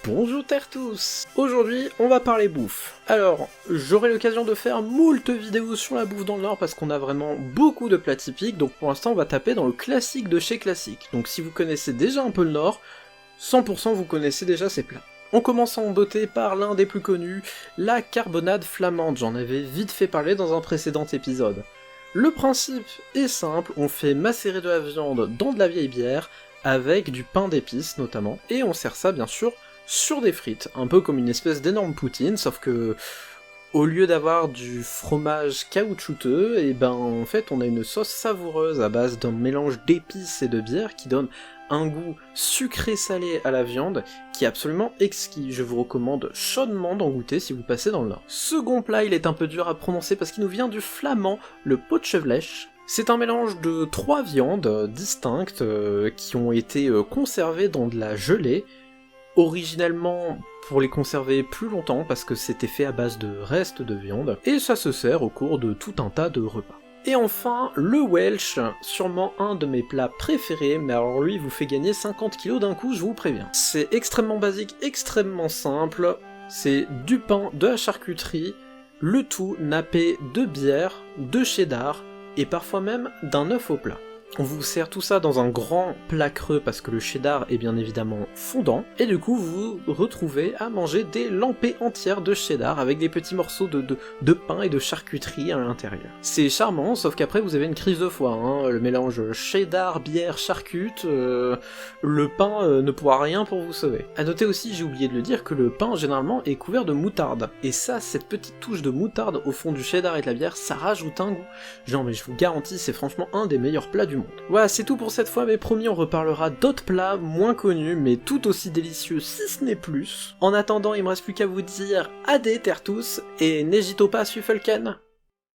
Bonjour terre tous. Aujourd'hui, on va parler bouffe. Alors, j'aurai l'occasion de faire moult vidéos sur la bouffe dans le Nord parce qu'on a vraiment beaucoup de plats typiques, donc pour l'instant on va taper dans le classique de chez classique. Donc si vous connaissez déjà un peu le Nord, 100% vous connaissez déjà ces plats. On commence en beauté par l'un des plus connus, la carbonade flamande, j'en avais vite fait parler dans un précédent épisode. Le principe est simple, on fait macérer de la viande dans de la vieille bière, avec du pain d'épices notamment, et on sert ça bien sûr sur des frites, un peu comme une espèce d'énorme poutine, sauf que au lieu d'avoir du fromage caoutchouteux, et ben en fait on a une sauce savoureuse à base d'un mélange d'épices et de bière qui donne un goût sucré-salé à la viande qui est absolument exquis. Je vous recommande chaudement d'en goûter si vous passez dans le Nord. Second plat, il est un peu dur à prononcer parce qu'il nous vient du flamand, le potchevlech. C'est un mélange de 3 viandes distinctes qui ont été conservées dans de la gelée, originellement pour les conserver plus longtemps parce que c'était fait à base de restes de viande, et ça se sert au cours de tout un tas de repas. Et enfin, le Welsh, sûrement un de mes plats préférés, mais alors lui vous fait gagner 50 kilos d'un coup, je vous préviens. C'est extrêmement basique, extrêmement simple, c'est du pain, de la charcuterie, le tout nappé de bière, de cheddar, et parfois même d'un œuf au plat. On vous sert tout ça dans un grand plat creux parce que le cheddar est bien évidemment fondant, et du coup vous vous retrouvez à manger des lampées entières de cheddar avec des petits morceaux de pain et de charcuterie à l'intérieur. C'est charmant, sauf qu'après vous avez une crise de foie, hein. Le mélange cheddar, bière, charcute, le pain ne pourra rien pour vous sauver. A noter aussi, j'ai oublié de le dire, que le pain généralement est couvert de moutarde, et ça, cette petite touche de moutarde au fond du cheddar et de la bière, ça rajoute un goût. Genre mais je vous garantis, c'est franchement un des meilleurs plats du monde. Voilà, c'est tout pour cette fois, mais promis, on reparlera d'autres plats moins connus, mais tout aussi délicieux, si ce n'est plus. En attendant, il me reste plus qu'à vous dire adé terre tous, et n'hésitez pas à suivre Fulken.